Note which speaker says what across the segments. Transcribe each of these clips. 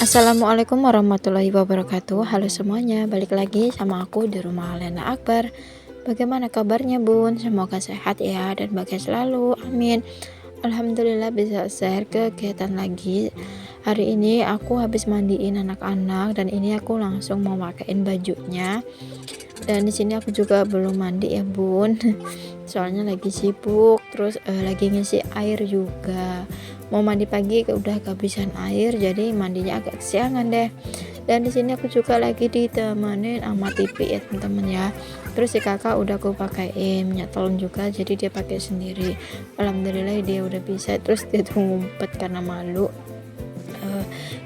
Speaker 1: Assalamualaikum warahmatullahi wabarakatuh. Halo semuanya, balik lagi sama aku di rumah Lena Akbar. Bagaimana kabarnya Bun? Semoga sehat ya dan bahagia selalu, amin. Alhamdulillah bisa share kegiatan lagi. Hari ini aku habis mandiin anak-anak dan ini aku langsung mau pakein bajunya. Dan di sini aku juga belum mandi ya Bun. Soalnya lagi sibuk, terus lagi ngisi air juga. Mau mandi pagi udah kehabisan air, jadi mandinya agak kesiangan deh. Dan di sini aku juga lagi ditemenin sama TV ya teman-teman ya. Terus si kakak udah aku pakein minyak telon juga, jadi dia pakai sendiri. Alhamdulillah dia udah bisa. Terus dia tuh ngumpet karena malu.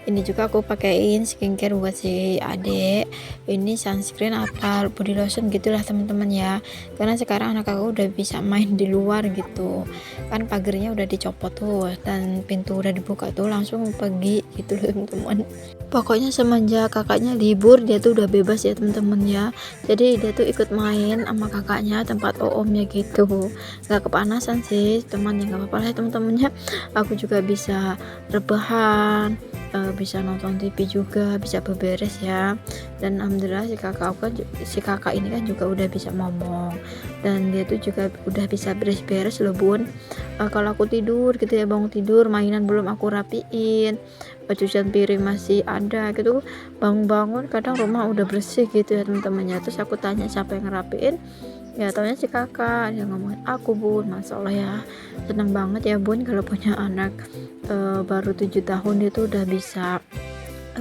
Speaker 1: Ini juga aku pakein skincare buat si adek. Ini sunscreen atau body lotion gitulah teman-teman ya, karena sekarang anak aku udah bisa main di luar gitu kan, pagernya udah dicopot tuh dan pintu udah dibuka tuh langsung pergi gitu loh teman-teman. Pokoknya semenjak kakaknya libur dia tuh udah bebas ya teman-teman ya, jadi dia tuh ikut main sama kakaknya tempat omnya gitu, nggak kepanasan sih teman ya, nggak apa-apa lah teman-temannya. Aku juga bisa rebahan, bisa nonton TV juga, bisa beberes ya. Dan alhamdulillah si kakak ini kan juga udah bisa ngomong, dan dia tuh juga udah bisa beres-beres loh Bun. Kalau aku tidur gitu ya, bangun tidur mainan belum aku rapiin, cucian piring masih ada gitu, bangun-bangun kadang rumah udah bersih gitu ya teman-temannya. Terus aku tanya siapa yang ngerapiin, ya taunya si kakak, dia ngomongin aku Bun. Masya Allah ya, seneng banget ya Bun kalau punya anak baru 7 tahun dia tuh udah bisa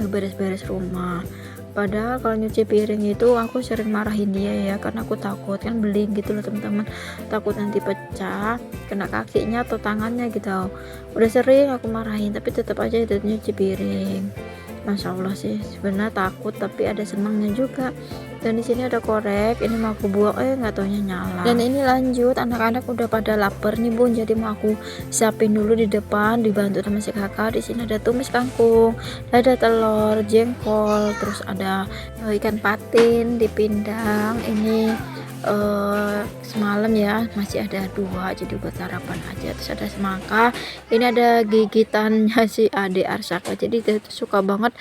Speaker 1: beres-beres rumah. Padahal kalau nyuci piring itu aku sering marahin dia ya, karena aku takut kan beling gitu loh teman-teman, takut nanti pecah kena kakinya atau tangannya gitu. Udah sering aku marahin tapi tetap aja itu nyuci piring. Masya Allah sih, sebenarnya takut tapi ada senangnya juga. Dan di sini ada korek, ini mau aku buang, nggak taunya nyala. Dan ini lanjut, anak-anak udah pada lapar nih Bun, jadi mau aku siapin dulu di depan, dibantu sama si kakak. Di sini ada tumis kangkung, ada telur, jengkol, terus ada ikan patin dipindang. Ini semalam ya masih ada 2, jadi buat sarapan aja. Terus ada semangka, ini ada gigitannya si adik Arsaka, jadi dia tuh suka banget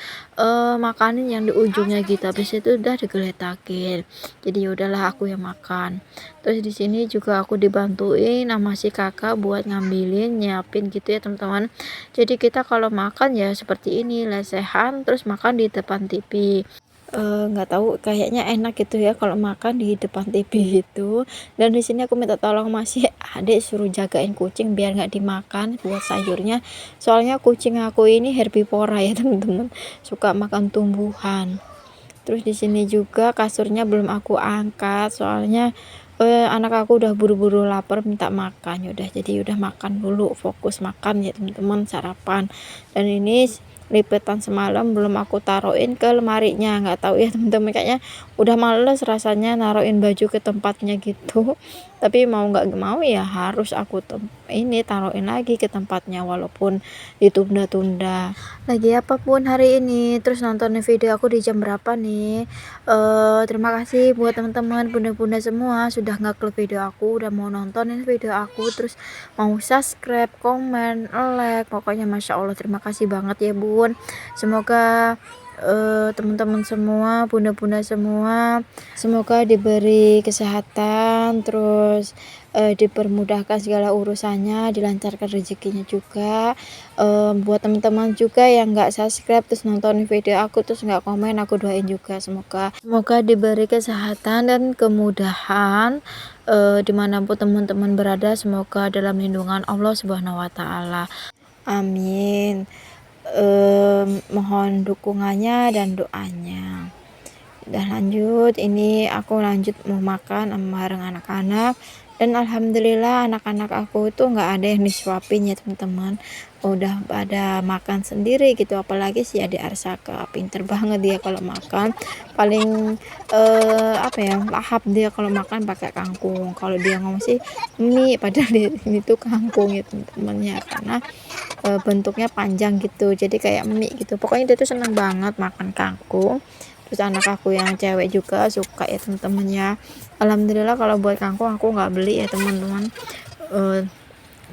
Speaker 1: makanin yang di ujungnya gitu, habis itu udah digeletakin, jadi yaudahlah aku yang makan. Terus di sini juga aku dibantuin sama si kakak buat ngambilin nyiapin gitu ya teman-teman. Jadi kita kalau makan ya seperti ini, lesehan terus makan di depan TV. Nggak tahu kayaknya enak gitu ya kalau makan di depan TV gitu. Dan di sini aku minta tolong masih adik suruh jagain kucing biar nggak dimakan buat sayurnya, soalnya kucing aku ini herbivora ya teman-teman, suka makan tumbuhan. Terus di sini juga kasurnya belum aku angkat soalnya anak aku udah buru-buru lapar minta makan, yaudah jadi udah makan dulu, fokus makan ya teman-teman, sarapan. Dan ini lipetan semalam belum aku taruhin ke lemarinya, nggak tahu ya teman-teman, kayaknya udah males rasanya naruhin baju ke tempatnya gitu. Tapi mau nggak mau ya harus aku ini taruhin lagi ke tempatnya walaupun ditunda-tunda. Lagi apapun hari ini, terus nonton video aku di jam berapa nih. Terima kasih buat teman-teman bunda-bunda semua sudah ngeklik video aku, udah mau nontonin video aku, terus mau subscribe, komen, like, pokoknya Masya Allah terima kasih banget ya Bun. Semoga teman-teman semua, bunda-bunda semua, semoga diberi kesehatan, terus dipermudahkan segala urusannya, dilancarkan rezekinya juga. Buat teman-teman juga yang nggak subscribe terus nonton video aku terus nggak komen, aku doain juga semoga diberi kesehatan dan kemudahan dimanapun teman-teman berada, semoga dalam lindungan Allah Subhanahu Wa Taala, amin. Mohon dukungannya dan doanya. Udah lanjut, ini aku lanjut mau makan bareng anak-anak, dan alhamdulillah anak-anak aku itu nggak ada yang disuapin ya teman-teman, udah pada makan sendiri gitu. Apalagi si adik Arsaka, pinter banget dia kalau makan, paling apa ya, lahap dia kalau makan pakai kangkung. Kalau dia ngomong sih mie, padahal ini tuh kangkung ya teman-temannya, karena bentuknya panjang gitu jadi kayak mie gitu. Pokoknya dia tuh seneng banget makan kangkung. Terus anak aku yang cewek juga suka ya teman-teman ya. Alhamdulillah kalau buat kangkung aku nggak beli ya teman-teman,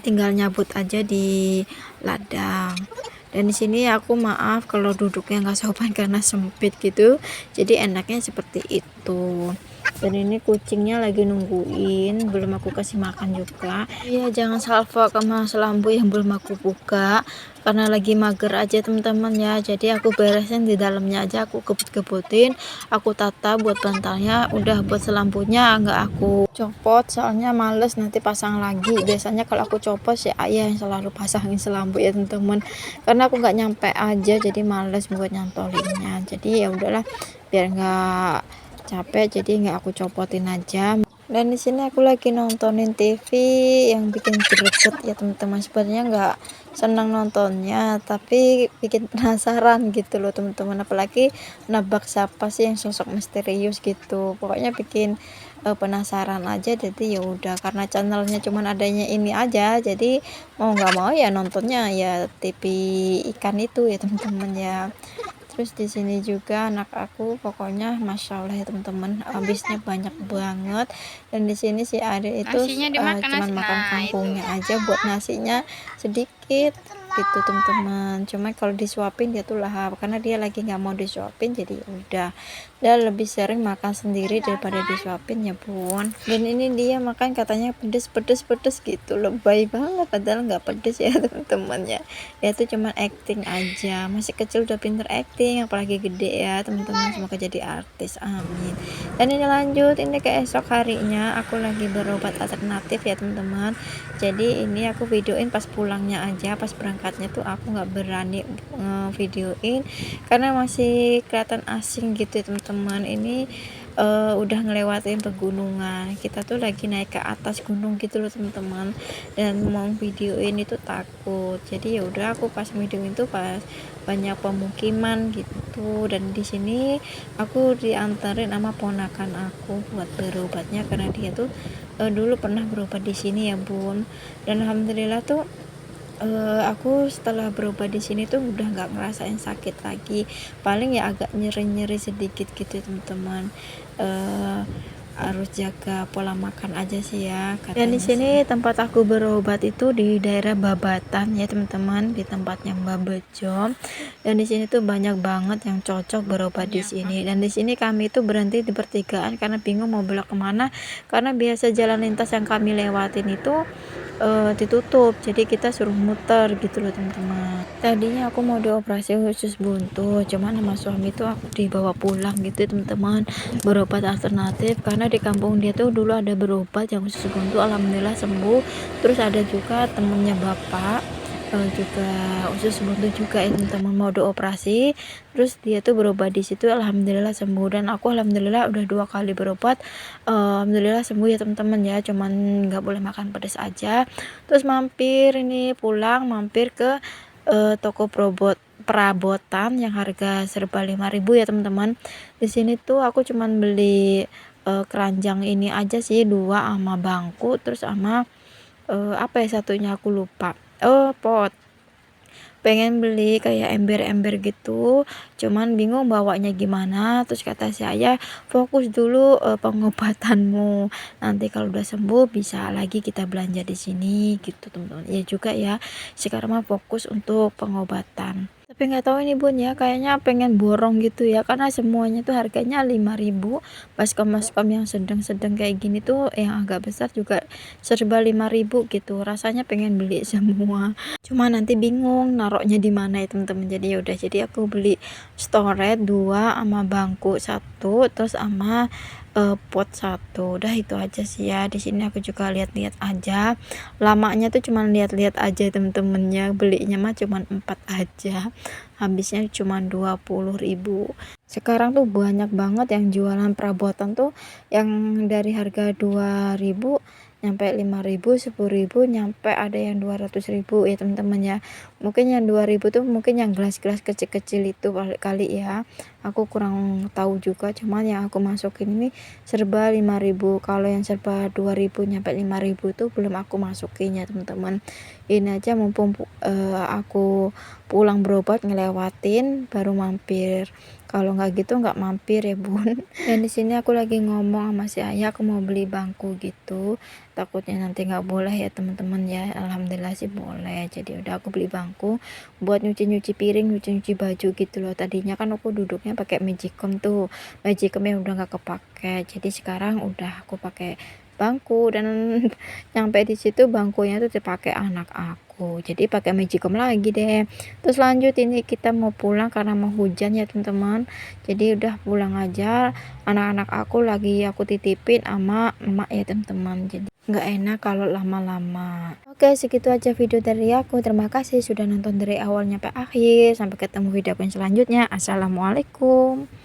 Speaker 1: tinggal nyabut aja di ladang. Dan di sini aku maaf kalau duduknya nggak sopan karena sempit gitu, jadi enaknya seperti itu. Dan ini kucingnya lagi nungguin, belum aku kasih makan juga. Iya, jangan salvo sama selambu yang belum aku buka karena lagi mager aja teman-teman ya. Jadi aku beresin di dalamnya aja, aku kebut-kebutin, aku tata buat bantalnya. Udah buat selambunya nggak aku copot soalnya males nanti pasang lagi. Biasanya kalau aku copot si ayah yang selalu pasangin selambu ya teman-teman, karena aku nggak nyampe aja jadi males buat nyantolinnya. Jadi ya udahlah, biar nggak capek jadi nggak aku copotin aja. Dan di sini aku lagi nontonin TV yang bikin greget ya teman-teman. Sebenarnya nggak senang nontonnya, tapi bikin penasaran gitu loh teman-teman. Apalagi nebak siapa sih yang sosok misterius gitu. Pokoknya bikin penasaran aja. Jadi ya udah, karena channelnya cuman adanya ini aja, jadi mau nggak mau ya nontonnya ya TV ikan itu ya teman-teman ya. Terus di sini juga anak aku pokoknya masya Allah ya teman-teman, habisnya banyak banget. Dan di sini si Ade itu cuman makan kangkungnya aja, buat nasinya sedikit gitu teman-teman. Cuma kalau disuapin dia tuh lahap, karena dia lagi nggak mau disuapin, jadi ya udah, dia lebih sering makan sendiri daripada disuapin ya bun. Dan ini dia makan katanya pedes pedes pedes gitu, lebay banget padahal nggak pedes ya teman-teman ya. Dia tuh cuman acting aja, masih kecil udah pinter acting, apalagi gede ya teman-teman. Semoga jadi artis, amin. Dan ini lanjut, ini ke esok harinya aku lagi berobat alternatif ya teman-teman. Jadi ini aku videoin pas pulangnya aja, pas berangkatnya tuh aku nggak berani videoin karena masih kelihatan asing gitu ya teman-teman. Ini udah ngelewatin pegunungan, kita tuh lagi naik ke atas gunung gitu loh teman-teman, dan mau videoin itu takut. Jadi ya udah, aku pas videoin tuh pas banyak pemukiman gitu. Dan di sini aku diantarin sama ponakan aku buat berobatnya, karena dia tuh dulu pernah berobat di sini ya bun. Dan alhamdulillah tuh aku setelah berobat di sini tuh udah nggak ngerasain sakit lagi, paling ya agak nyeri-nyeri sedikit gitu teman-teman. Harus jaga pola makan aja sih ya katanya. Dan di sini tempat aku berobat itu di daerah Babatan ya teman-teman, di tempatnya Mbak Bejo. Dan di sini tuh banyak banget yang cocok berobat di sini. Dan di sini kami itu berhenti di pertigaan karena bingung mau belok kemana, karena biasa jalan lintas yang kami lewatin itu ditutup, jadi kita suruh muter gitu loh teman-teman. Tadinya aku mau dioperasi khusus buntu, cuman sama suami tuh aku dibawa pulang gitu teman-teman, berobat alternatif. Karena di kampung dia tuh dulu ada berobat yang khusus buntu, alhamdulillah sembuh. Terus ada juga temennya bapak juga usus buntu juga ya teman-teman, mau dioperasi, terus dia tuh berobat di situ, alhamdulillah sembuh. Dan aku alhamdulillah udah 2 kali berobat, alhamdulillah sembuh ya teman-teman ya. Cuman nggak boleh makan pedas aja. Terus mampir ini pulang, mampir ke toko perabotan yang harga serba 5.000 ya teman-teman. Di sini tuh aku cuman beli keranjang ini aja sih, 2 sama bangku, terus sama apa ya satunya aku lupa, pot. Pengen beli kayak ember-ember gitu, cuman bingung bawanya gimana. Terus kata saya, fokus dulu pengobatanmu, nanti kalau udah sembuh bisa lagi kita belanja di sini gitu teman-teman. Ya juga ya, sekarang mah fokus untuk pengobatan. Tapi nggak tahu ini bun ya, kayaknya pengen borong gitu ya, karena semuanya tuh harganya 5.000. Baskom-baskom yang sedang-sedang kayak gini tuh, yang agak besar juga serba 5.000 gitu. Rasanya pengen beli semua, cuma nanti bingung naroknya di mana ya teman-teman. Jadi ya udah, jadi aku beli storage 2 sama bangku 1, terus sama pot 1. Udah itu aja sih ya. Di sini aku juga lihat-lihat aja, lamanya tuh cuman lihat-lihat aja temen-temennya, belinya mah cuman 4 aja, habisnya cuman 20.000. Sekarang tuh banyak banget yang jualan perabotan tuh, yang dari harga 2.000 nyampe 5.000, 10.000, nyampe ada yang 200.000 ya teman-teman ya. Mungkin yang 2.000 tuh mungkin yang gelas-gelas kecil-kecil itu kali ya, aku kurang tahu juga. Cuman yang aku masukin ini serba 5.000. Kalau yang serba 2.000 nyampe 5.000 tuh belum aku masukin ya teman-teman. Ini aja mumpung aku pulang berobat ngelewatin, baru mampir kalau nggak gitu nggak mampir ya bun. Dan di sini aku lagi ngomong sama si ayah aku mau beli bangku gitu, takutnya nanti nggak boleh ya teman-teman ya. Alhamdulillah sih boleh, jadi udah aku beli bangku buat nyuci-nyuci piring, nyuci-nyuci baju gitu loh. Tadinya kan aku duduknya pakai magicom tuh, magicom yang udah nggak kepake, jadi sekarang udah aku pakai bangku. Dan nyampe di situ bangkunya tuh dipakai anak aku, jadi pakai magicom lagi deh. Terus lanjut ini kita mau pulang karena mau hujan ya teman-teman, jadi udah pulang aja. Anak-anak aku lagi aku titipin sama emak ya teman-teman, jadi nggak enak kalau lama-lama. Oke, segitu aja video dari aku. Terima kasih sudah nonton dari awal sampai akhir. Sampai ketemu video yang selanjutnya. Assalamualaikum.